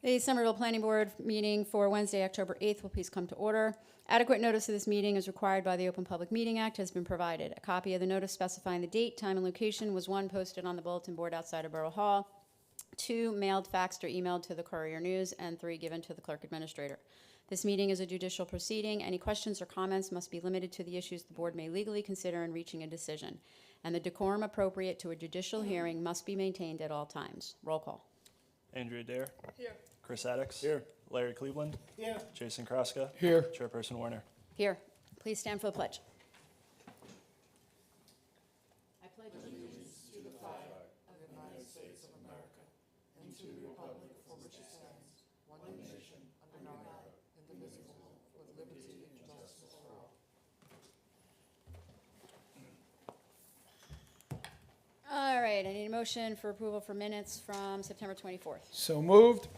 The Somerville Planning Board meeting for Wednesday, October 8th will please come to order. Adequate notice of this meeting as required by the Open Public Meeting Act has been provided. A copy of the notice specifying the date, time, and location was 1, posted on the bulletin board outside of Borough Hall, 2, mailed, faxed, or emailed to the Courier News, and 3, given to the Clerk Administrator. This meeting is a judicial proceeding. Any questions or comments must be limited to the issues the board may legally consider in reaching a decision, and the decorum appropriate to a judicial hearing must be maintained at all times. Roll call. Andrea Dare. Here. Chris Addicks. Here. Larry Cleveland. Here. Jason Kraska. Here. Chairperson Warner. Here. Please stand for the pledge. I pledge allegiance to the flag of the United States of America and to the republic for which it stands, one nation, under God, indivisible, with liberty and justice for all. All right, I need a motion for approval for minutes from September 24th. So moved.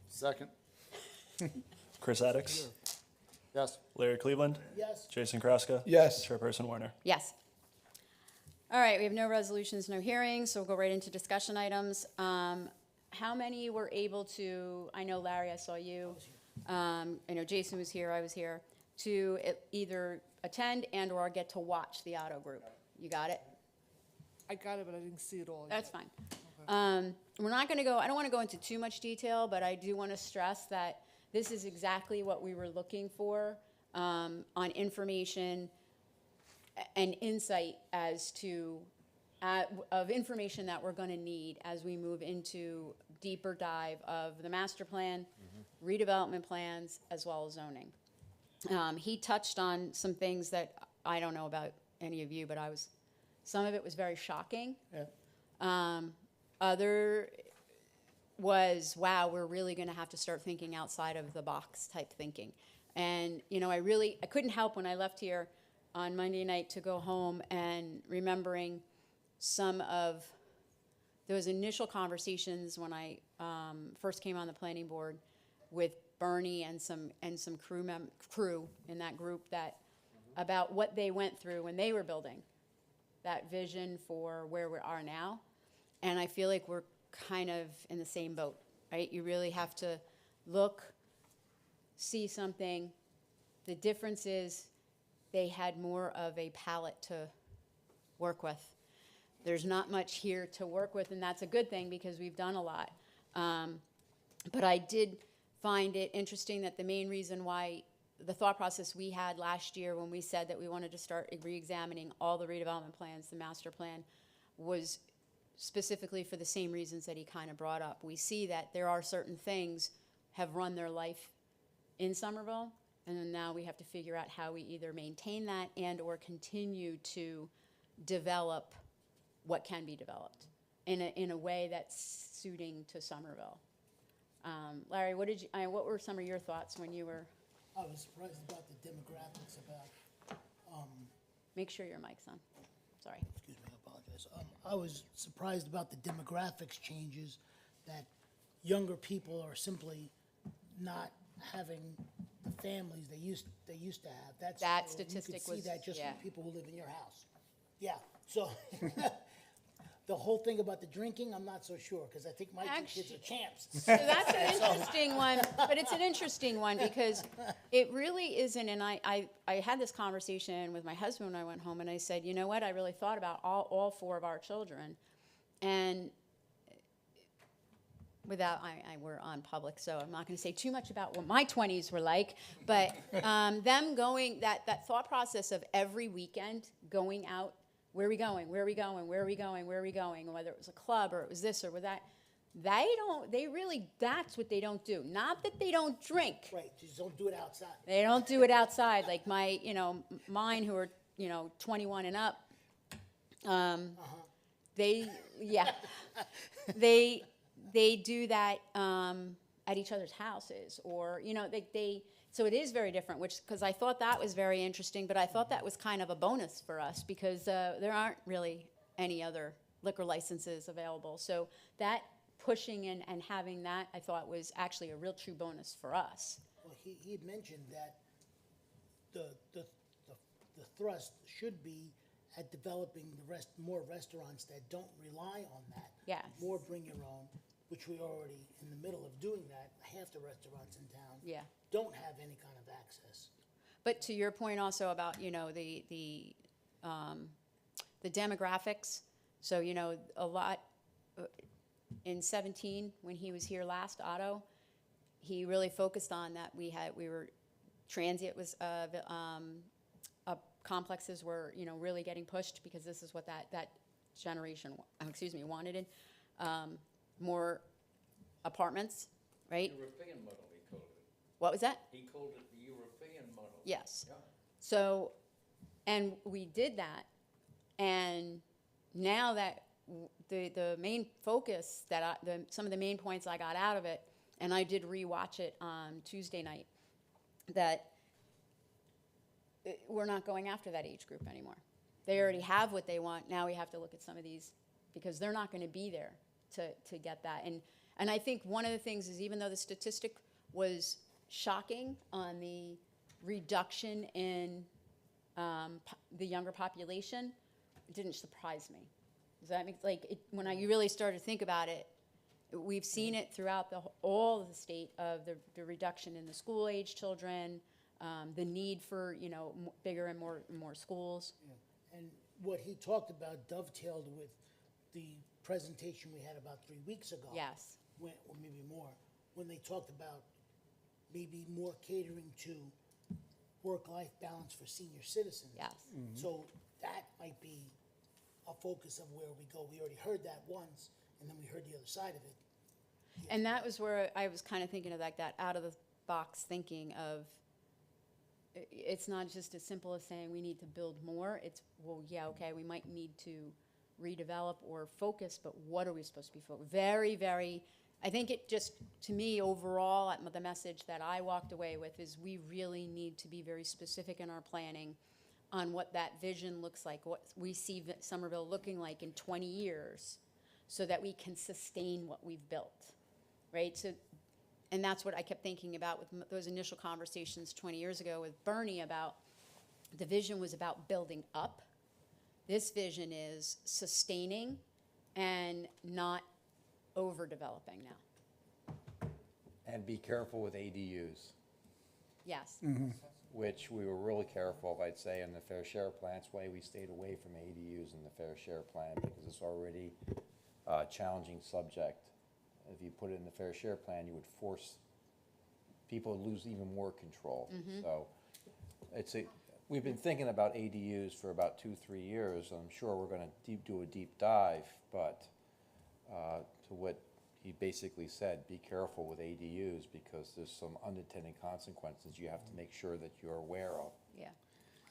Second. Chris Addicks. Yes. Larry Cleveland. Yes. Jason Kraska. Yes. Chairperson Warner. Yes. All right, we have no resolutions, no hearings, so we'll go right into discussion items. How many were able to, I know Larry, I saw you, I know Jason was here, I was here, to either attend and or get to watch the auto group? You got it? I got it, but I didn't see it all. That's fine. We're not going to go, I don't want to go into too much detail, but I do want to stress that this is exactly what we were looking for on information and insight as to, of information that we're going to need as we move into deeper dive of the master plan, redevelopment plans, as well as zoning. He touched on some things that I don't know about any of you, but some of it was very shocking. Yeah. Other was, wow, we're really going to have to start thinking outside of the box type thinking. And, you know, I couldn't help when I left here on Monday night to go home and remembering some of those initial conversations when I first came on the planning board with Bernie and some crew in that group that about what they went through when they were building that vision for where we are now. And I feel like we're kind of in the same boat, right? You really have to look, see something. The difference is they had more of a palette to work with. There's not much here to work with, and that's a good thing because we've done a lot. But I did find it interesting that the main reason why the thought process we had last year when we said that we wanted to start re-examining all the redevelopment plans, the master plan, was specifically for the same reasons that he kind of brought up. We see that there are certain things have run their life in Somerville, and then now we have to figure out how we either maintain that and or continue to develop what can be developed in a way that's suiting to Somerville. Larry, what were some of your thoughts when you were? I was surprised about the demographics about, Make sure your mic's on. Sorry. excuse me, I apologize. I was surprised about the demographics changes, that younger people are simply not having the families they used to have. That You statistic could was- see that just yeah. from people who live in your house. Yeah, so the whole thing about the drinking, I'm not so sure, because I think my two kids are champs. So that's an interesting one, but it's an interesting one because it really isn't, and I had this conversation with my husband when I went home, and I said, you know what, I really thought about all 4 of our children, and we're on public, so I'm not going to say too much about what my 20s were like, but them going, that thought process of every weekend going out, where are we going, where are we going, where are we going, where are we going, whether it was a club or it was this or with that, that's what they don't do. Not that they don't drink. Right, just don't do it outside. They don't do it outside, like mine who are, 21 and up, they do that at each other's houses, or so it is very different. Because I thought that was very interesting, but I thought that was kind of a bonus for us because there aren't really any other liquor licenses available. So that pushing in and having that, I thought was actually a real true bonus for us. Well, he had mentioned that the thrust should be at developing more restaurants that don't rely on that. Yes. More bring your own. which we're already in the middle of doing that. Half the restaurants in town Yeah. don't have any kind of access. But to your point also about, the demographics, so, a lot, in 17, when he was here last, Otto, he really focused on that transient was, complexes were, really getting pushed because this is what that generation, wanted. More apartments, right? European model, he called it. What was that? He called it the European model. Yes. Yeah. So, and we did that, and now that the main focus that some of the main points I got out of it, and I did rewatch it on Tuesday night, that we're not going after that age group anymore. They already have what they want. Now we have to look at some of these because they're not going to be there to get that. And I think one of the things is, even though the statistic was shocking on the reduction in the younger population, it didn't surprise me. Does that make, when you really started to think about it, we've seen it throughout all of the state of the reduction in the school-age children, the need for, bigger and more schools. Yeah. And what he talked about dovetailed with the presentation we had about 3 weeks ago. Yes. Or maybe more, when they talked about maybe more catering to work-life balance for senior citizens. Yes. So that might be a focus of where we go. We already heard that once, and then we heard the other side of it. And that was where I was kind of thinking of that out-of-the-box thinking of, it's not just as simple as saying we need to build more. It's, well, yeah, okay, we might need to redevelop or focus, but what are we supposed to be focused? Very, very, I think it just, to me, overall, the message that I walked away with is we really need to be very specific in our planning on what that vision looks like, what we see Somerville looking like in 20 years, so that we can sustain what we've built, right? So, and that's what I kept thinking about with those initial conversations 20 years ago with Bernie about, the vision was about building up. This vision is sustaining and not overdeveloping now. And be careful with ADUs, Yes. which we were really careful of, I'd say, in the fair share plans way. We stayed away from ADUs in the fair share plan because it's already a challenging subject. If you put it in the fair share plan, you would force people to lose even more control. So we've been thinking about ADUs for about 2-3 years. I'm sure we're going to do a deep dive, but to what he basically said, be careful with ADUs because there's some unintended consequences you have to make sure that you're aware of. Yeah.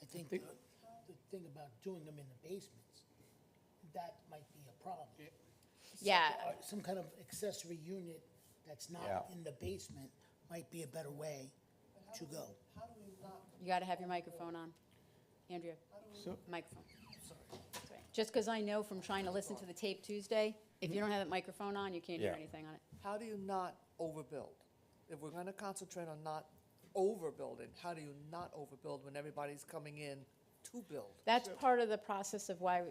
I think the thing about doing them in the basements, that might be a problem. Yeah. Some kind of accessory unit that's not Yeah. in the basement might be a better way to go. You got to have your microphone on. Andrea, So, microphone. That's right. Just because I know from trying to listen to the tape Tuesday, if you don't have that microphone on, you can't hear Yeah. anything on it. How do you not overbuild? If we're gonna concentrate on not overbuilding, how do you not overbuild when everybody's coming in to build? That's part of the process of why,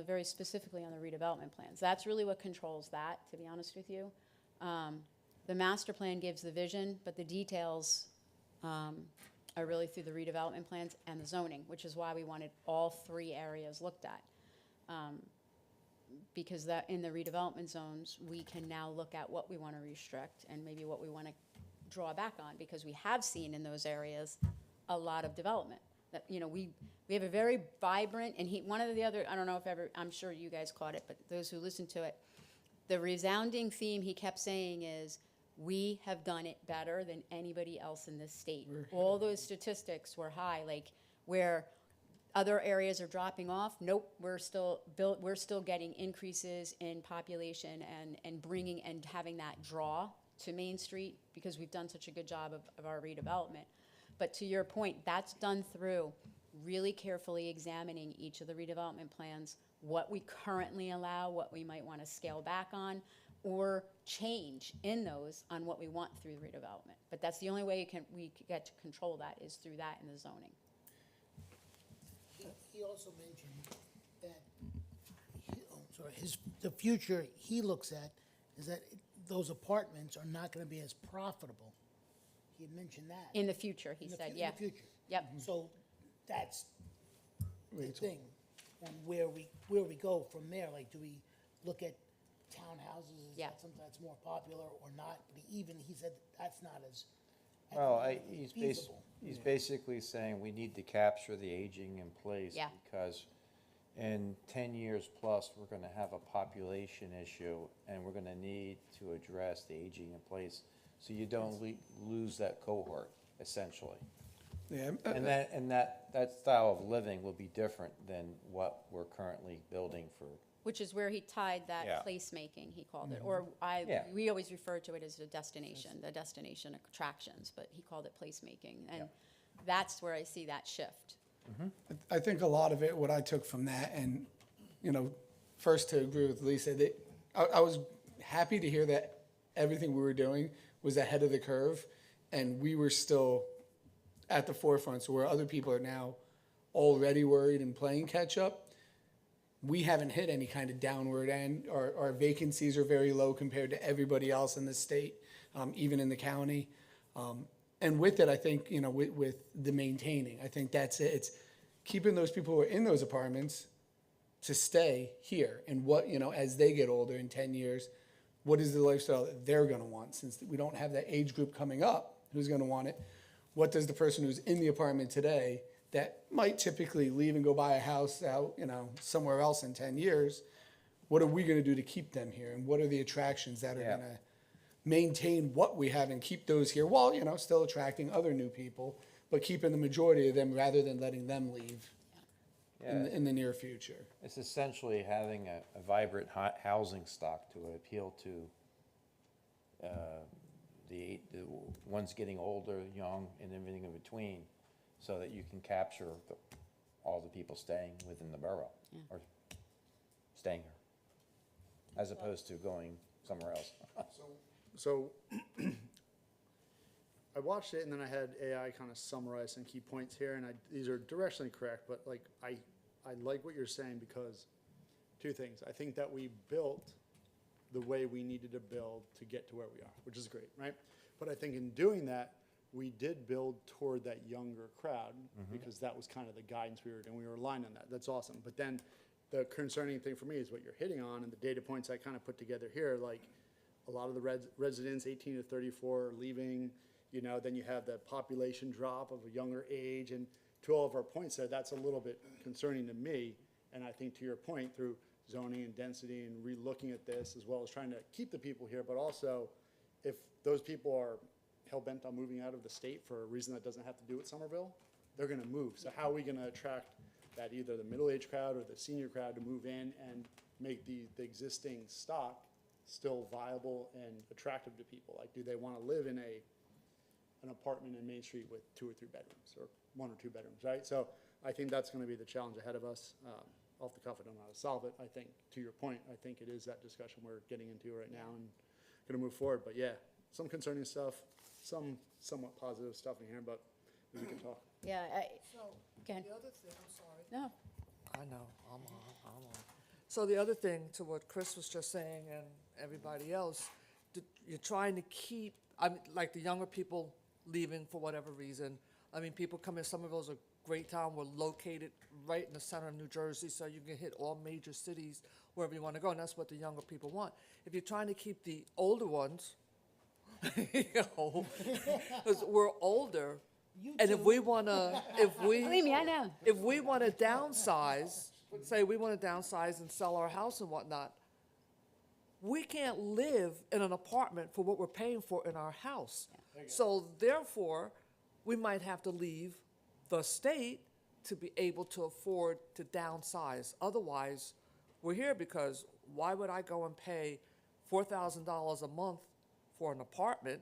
very specifically on the redevelopment plans. That's really what controls that, to be honest with you. The master plan gives the vision, but the details are really through the redevelopment plans and the zoning, which is why we wanted all 3 areas looked at. Because that in the redevelopment zones, we can now look at what we want to restrict and maybe what we want to draw back on, because we have seen in those areas a lot of development. That, we have a very vibrant, and one of the other, I don't know if I'm sure you guys caught it, but those who listened to it, the resounding theme he kept saying is, we have done it better than anybody else in this state. All those statistics were high, where other areas are dropping off. Nope, we're still getting increases in population and bringing and having that draw to Main Street because we've done such a good job of our redevelopment. But to your point, that's done through really carefully examining each of the redevelopment plans, what we currently allow, what we might want to scale back on, or change in those on what we want through the redevelopment. But that's the only way we get to control that is through that in the zoning. He also mentioned that, the future he looks at is that those apartments are not gonna be as profitable. He had mentioned that. In the future, he In the said, fu- yeah. In the future. Yep. So that's the thing, and where we go from there, like, do we look at townhouses? Is Yeah. that something that's more popular or not? But he said that's not as Well, economically feasible. he's basically saying we need to capture the aging in place. Yeah. Because in 10 years plus, we're gonna have a population issue, and we're gonna need to address the aging in place, so you don't lose that cohort, essentially. Yeah, And that style of living will be different than what we're currently building for. Which is where he tied Yeah. that placemaking, he called it, or Yeah. we always refer to it as the destination attractions, but he called it placemaking. And that's where I see that shift. I think a lot of it, what I took from that, and, you know, first to agree with Lisa, that I was happy to hear that everything we were doing was ahead of the curve, and we were still at the forefront, so where other people are now already worried and playing catch up, we haven't hit any kind of downward end. Our vacancies are very low compared to everybody else in the state, even in the county. And with it, I think, you know, with the maintaining, I think that's it. It's keeping those people who are in those apartments to stay here. And what, you know, as they get older in 10 years, what is the lifestyle that they're going to want? Since we don't have that age group coming up who's going to want it, what does the person who's in the apartment today that might typically leave and go buy a house out, you know, somewhere else in 10 years, what are we going to do to keep them here? And what are the attractions that are Yeah. going to maintain what we have and keep those here while, you know, still attracting other new people, but keeping the majority of them rather than letting them leave in the near future. It's essentially having a vibrant housing stock to appeal to the ones getting older, young, and everything in between, so that you can capture all the people staying within the borough, or staying here, as opposed to going somewhere else. So I watched it and then I had AI kind of summarize some key points here, and these are directionally correct, but like I like what you're saying because two things. I think that we built the way we needed to build to get to where we are, which is great, right? But I think in doing that, we did build toward that younger crowd because that was kind of the guidance we were doing. We were aligned on that. That's awesome. But then the concerning thing for me is what you're hitting on, and the data points I kind of put together here, like a lot of the residents 18 to 34 are leaving, you know, then you have the population drop of a younger age, and to all of our points there, that's a little bit concerning to me. And I think to your point, through zoning and density and re-looking at this, as well as trying to keep the people here, but also if those people are hell-bent on moving out of the state for a reason that doesn't have to do with Somerville, they're gonna move. So how are we gonna attract that, either the middle-aged crowd or the senior crowd, to move in and make the existing stock still viable and attractive to people? Like, do they wanna live in an apartment in Main Street with 2 or 3 bedrooms, or 1 or 2 bedrooms, right? So I think that's gonna be the challenge ahead of us. Off the cuff, I don't know how to solve it. I think, to your point, I think it is that discussion we're getting into right now and gonna move forward. But yeah, some concerning stuff, some somewhat positive stuff in here, but we can talk. Yeah, So, Go ahead. the other thing, I'm sorry. no, I know, I'm on. So the other thing, to what Chris was just saying and everybody else, you're trying to keep, I mean, like the younger people leaving for whatever reason. I mean, people come in, Somerville's a great town, we're located right in the center of New Jersey, so you can hit all major cities wherever you want to go, and that's what the younger people want. If you're trying to keep the older ones, you know, because we're older, and if we want to, believe me, I know. if we want to downsize, say we want to downsize and sell our house and whatnot, we can't live in an apartment for what we're paying for in our house. So therefore, we might have to leave the state to be able to afford to downsize. Otherwise, we're here because why would I go and pay $4,000 a month for an apartment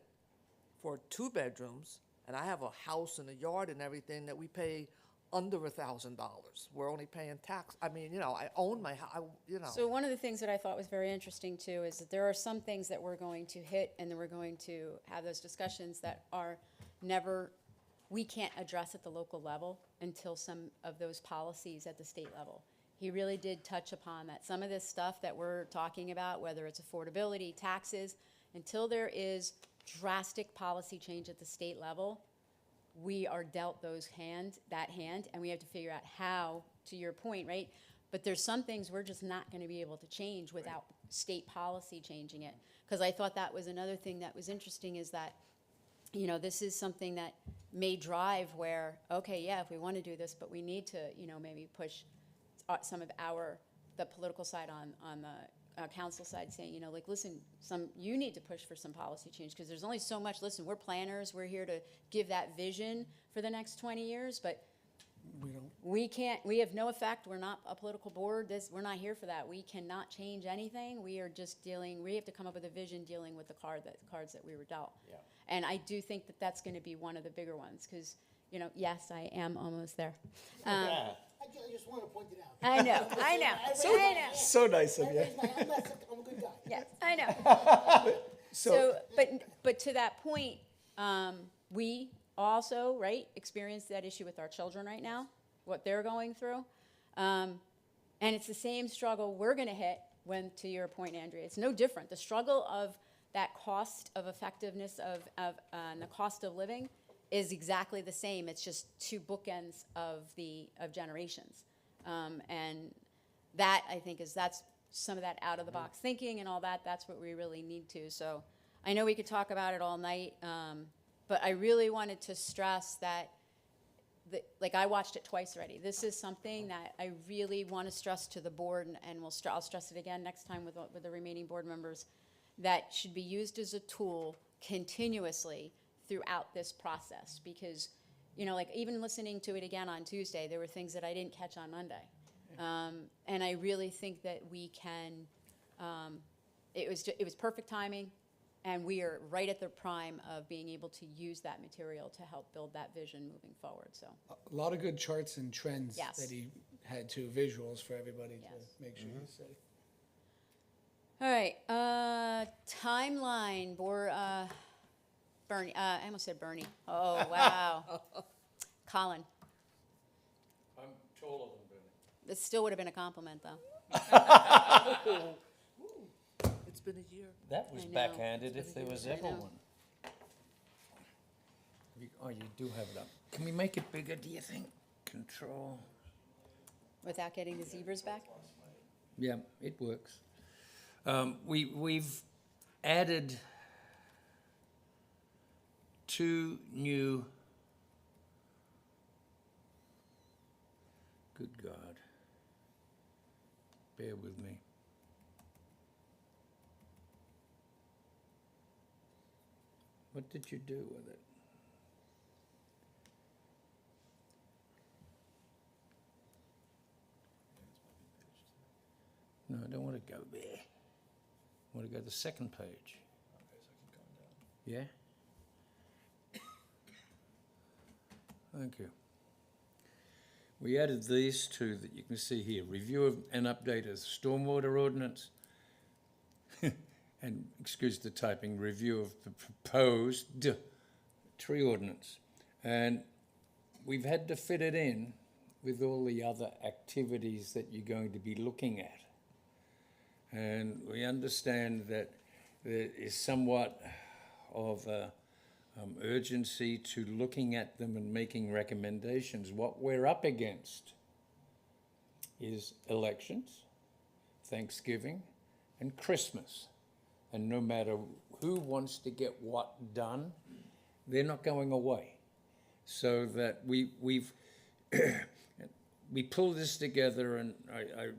for 2 bedrooms, and I have a house and a yard and everything that we pay under $1,000. We're only paying tax. I mean, you know, I own my house, you know. So one of the things that I thought was very interesting too is that there are some things that we're going to hit and then we're going to have those discussions that are never, we can't address at the local level until some of those policies at the state level. He really did touch upon that. Some of this stuff that we're talking about, whether it's affordability, taxes, until there is drastic policy change at the state level, we are dealt that hand, and we have to figure out how, to your point, right? But there's some things we're just not gonna be able to change without state policy changing it. Because I thought that was another thing that was interesting, is that, you know, this is something that may drive where, okay, yeah, if we wanna do this, but we need to, you know, maybe push some of the political side on the council side, saying, you know, like, listen, you need to push for some policy change, because there's only so much. Listen, we're planners, we're here to give that vision for the next 20 years, but we have no effect. We're not a political board. We're not here for that. We cannot change anything. We are just we have to come up with a vision dealing with the cards that we were dealt. Yeah. And I do think that that's going to be one of the bigger ones, because, you know, yes, I am almost there. I just want to point it out. I know. I know. So nice of you. I'm a good guy. Yes, I know. So, But to that point, we also, right, experience that issue with our children right now, what they're going through. And it's the same struggle we're gonna hit when, to your point, Andrea, it's no different. The struggle of that cost of effectiveness and the cost of living is exactly the same. It's just two bookends of generations. And that, I think, that's some of that out-of-the-box thinking and all that. That's what we really need to. So I know we could talk about it all night, but I really wanted to stress that, like, I watched it twice already. This is something that I really want to stress to the board, and I'll stress it again next time with the remaining board members, that should be used as a tool continuously throughout this process. Because, you know, like, even listening to it again on Tuesday, there were things that I didn't catch on Monday. And I really think that we can, it was perfect timing, and we are right at the prime of being able to use that material to help build that vision moving forward, so. a lot of good charts and trends Yes. that he had too, visuals for everybody Yes. to make sure you see. All right, timeline, Bernie, I almost said Bernie. Oh, wow. Colin, I'm taller than Benny. this still would have been a compliment, though. It's been a year. That was I know. backhanded if there was ever know. one. Oh, you do have it up. Can we make it bigger, do you think? Control. Without getting the zebras back? Yeah, it works. We've added 2 new, good God, bear with me. What did you do with it? No, I don't want to go there. I want to go to the second page. Yeah? Thank you. We added these two that you can see here. Review of and update of stormwater ordinance. And, excuse the typing, review of the proposed tree ordinance. And we've had to fit it in with all the other activities that you're going to be looking at. And we understand that there is somewhat of a urgency to looking at them and making recommendations. What we're up against is elections, Thanksgiving, and Christmas. And no matter who wants to get what done, they're not going away. So that we've we pulled this together, and I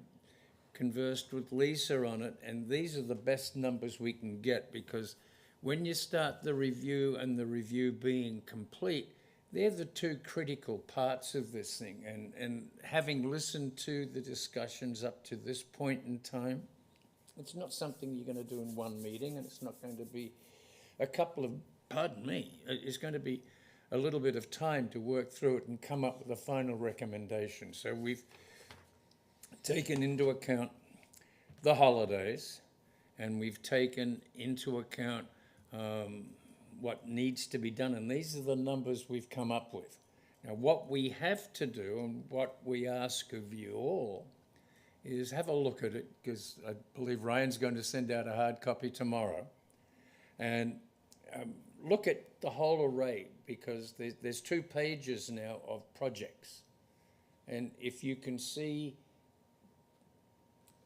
conversed with Lisa on it, and these are the best numbers we can get, because when you start the review and the review being complete, they're the 2 critical parts of this thing. And having listened to the discussions up to this point in time, it's not something you're going to do in one meeting, and it's not going to be a couple of, pardon me, it's going to be a little bit of time to work through it and come up with a final recommendation. So we've taken into account the holidays, and we've taken into account what needs to be done, and these are the numbers we've come up with. Now, what we have to do, and what we ask of you all, is have a look at it, because I believe Ryan's going to send out a hard copy tomorrow, And look at the whole array, because there's 2 pages now of projects. And if you can see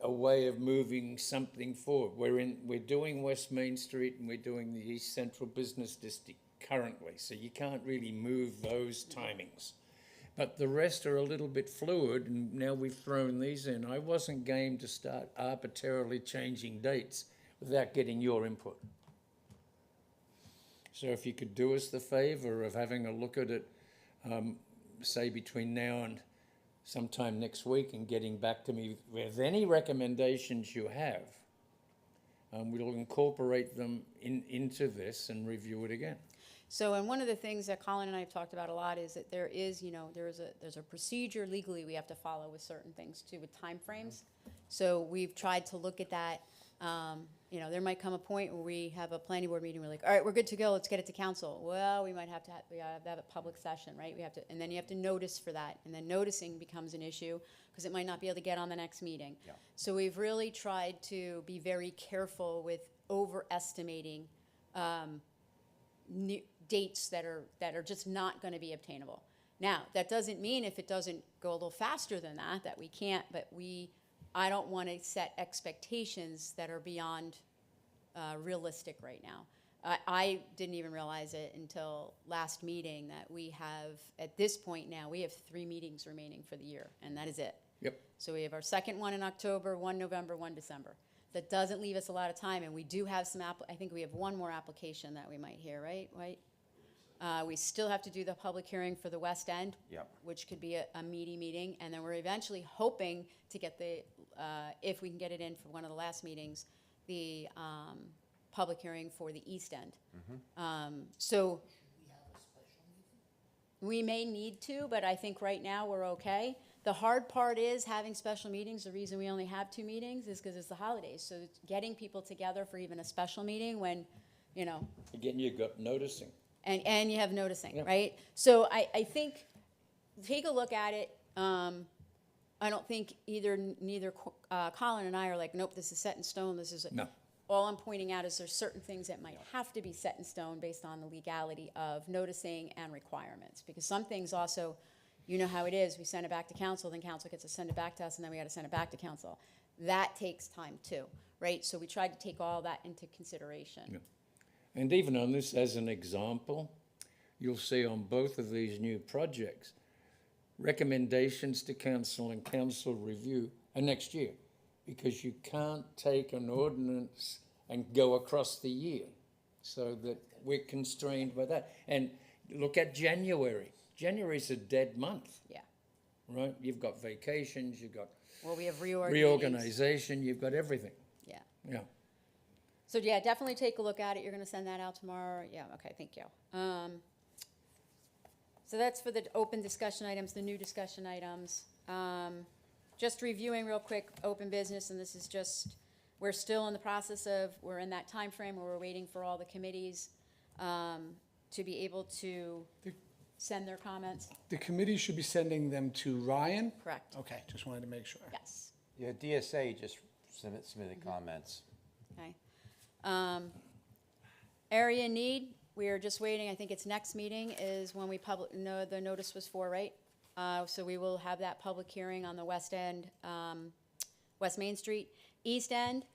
a way of moving something forward, we're doing West Main Street and we're doing the East Central Business District currently, so you can't really move those timings. But the rest are a little bit fluid, and now we've thrown these in. I wasn't game to start arbitrarily changing dates without getting your input. So if you could do us the favor of having a look at it, say between now and sometime next week, and getting back to me with any recommendations you have, we'll incorporate them into this and review it again. So, and one of the things that Colin and I have talked about a lot is that there is, there's a procedure legally we have to follow with certain things too, with timeframes. So we've tried to look at that. There might come a point where we have a planning board meeting, we're like, all right, we're good to go, let's get it to council. Well, we might have to have a public session, right? And then you have to notice for that, and then noticing becomes an issue, because it might not be able to get on the next meeting. Yeah. So we've really tried to be very careful with overestimating dates that are just not going to be obtainable. Now, that doesn't mean if it doesn't go a little faster than that we can't, but I don't want to set expectations that are beyond realistic right now. I didn't even realize it until last meeting that we have, at this point now, we have 3 meetings remaining for the year, and that is it. Yep. So we have our second one in October, 1 November, 1 December. That doesn't leave us a lot of time, and we do have some, I think we have one more application that we might hear, right? We still have to do the public hearing for the West End, Yep. which could be a meaty meeting, and then we're eventually hoping to get if we can get it in for one of the last meetings, the public hearing for the East End. So we may need to, but I think right now we're okay. The hard part is having special meetings. The reason we only have 2 meetings is because it's the holidays. So it's getting people together for even a special meeting when, Again, you've got noticing. and you have noticing, Yep. right? So I think, take a look at it. I don't think neither Colin and I are like, nope, this is set in stone, this is. No. All I'm pointing out is there's certain things that might have to be set in stone based on the legality of noticing and requirements. Because some things also, you know how it is, we send it back to council, then council gets to send it back to us, and then we got to send it back to council. That takes time too, right? So we tried to take all that into consideration. Yeah. And even on this, as an example, you'll see on both of these new projects, recommendations to council and council review are next year, because you can't take an ordinance and go across the year, so that we're constrained by that. And look at January. January's a dead month, Yeah. right? You've got vacations, you've got Well, we have reorg meetings. reorganization, you've got everything. Yeah. Yeah. So yeah, definitely take a look at it. You're going to send that out tomorrow? Yeah, okay, thank you. So that's for the open discussion items, the new discussion items. Just reviewing real quick, open business, and this is just, we're still in the process of, we're in that time frame where we're waiting for all the committees to be able to send their comments. The committee should be sending them to Ryan? Correct. Okay, just wanted to make sure. Yes. Yeah, DSA just submitted comments. Okay. Area need, we are just waiting, I think its next meeting is when we the notice was for, right? So we will have that public hearing on the West End, West Main Street. East End,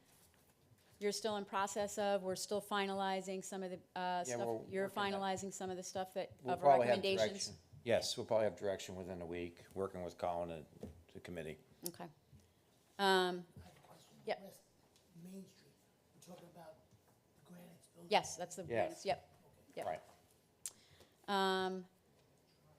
you're still in process of, we're still finalizing some of the stuff. we're You're working on that. finalizing some of the stuff that, We'll of probably have recommendations? direction. Yes, we'll probably have direction within a week, working with Colin and the committee. Okay. I have a question. Yep. West Main Street, we're talking about the Granites building? Yes, that's the, Yes. yep, yep. Right.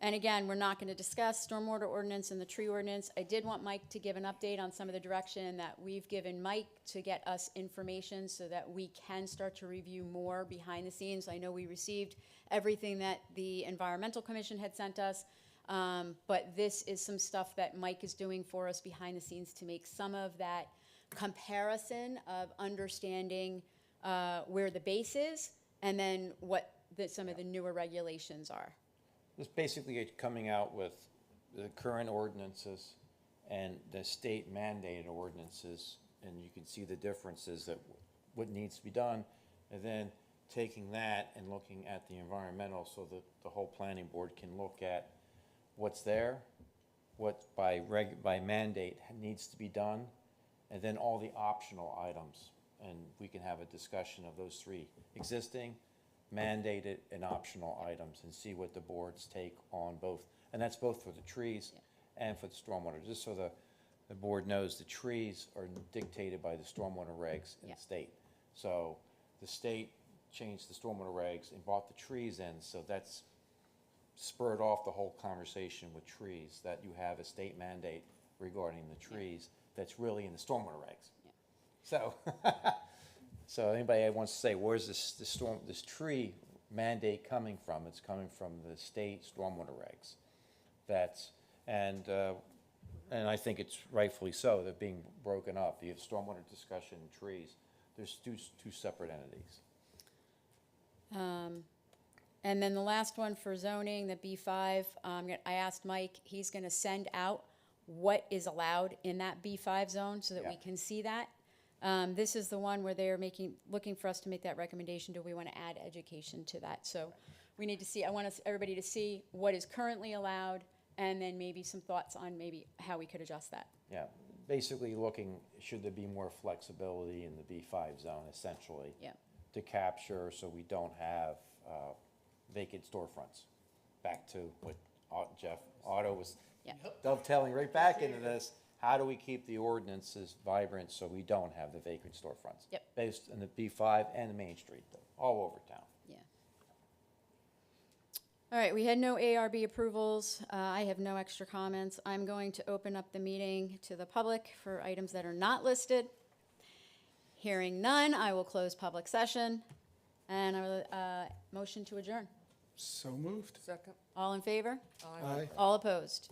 And again, we're not going to discuss stormwater ordinance and the tree ordinance. I did want Mike to give an update on some of the direction that we've given Mike to get us information so that we can start to review more behind the scenes. I know we received everything that the Environmental Commission had sent us, but this is some stuff that Mike is doing for us behind the scenes to make some of that comparison of understanding where the base is and then what some of the newer regulations are. It's basically coming out with the current ordinances and the state mandated ordinances, and you can see the differences that what needs to be done, and then taking that and looking at the environmental so that the whole planning board can look at what's there, what by mandate needs to be done, and then all the optional items. And we can have a discussion of those three: existing, mandated, and optional items, and see what the boards take on both. And that's both for the trees and for the stormwater, just so the board knows the trees are dictated by the stormwater regs in Yeah. the state. So the state changed the stormwater regs and brought the trees in, so that's spurred off the whole conversation with trees, that you have a state mandate regarding the trees that's really in the stormwater regs. Yeah. So, so anybody that wants to say, where's this tree mandate coming from? It's coming from the state stormwater regs. That's, and I think it's rightfully so, they're being broken up. You have stormwater discussion and trees. There's two separate entities. And then the last one for zoning, the B5, I asked Mike, he's gonna send out what is allowed in that B5 zone so that we Yeah. can see that. This is the one where they're looking for us to make that recommendation. Do we wanna add education to that? So we need to see, I want everybody to see what is currently allowed, and then maybe some thoughts on maybe how we could adjust that. Yeah, basically looking, should there be more flexibility in the B5 zone essentially? Yeah. To capture, so we don't have vacant storefronts. Back to what Jeff Otto was Yeah. dovetailing right back into this. How do we keep the ordinances vibrant so we don't have the vacant storefronts? Yep. Based on the B5 and the Main Street, all over town. Yeah. All right, we had no ARB approvals. I have no extra comments. I'm going to open up the meeting to the public for items that are not listed. Hearing none, I will close public session, and I will, motion to adjourn. So moved. Second? All in favor? Aye. All opposed?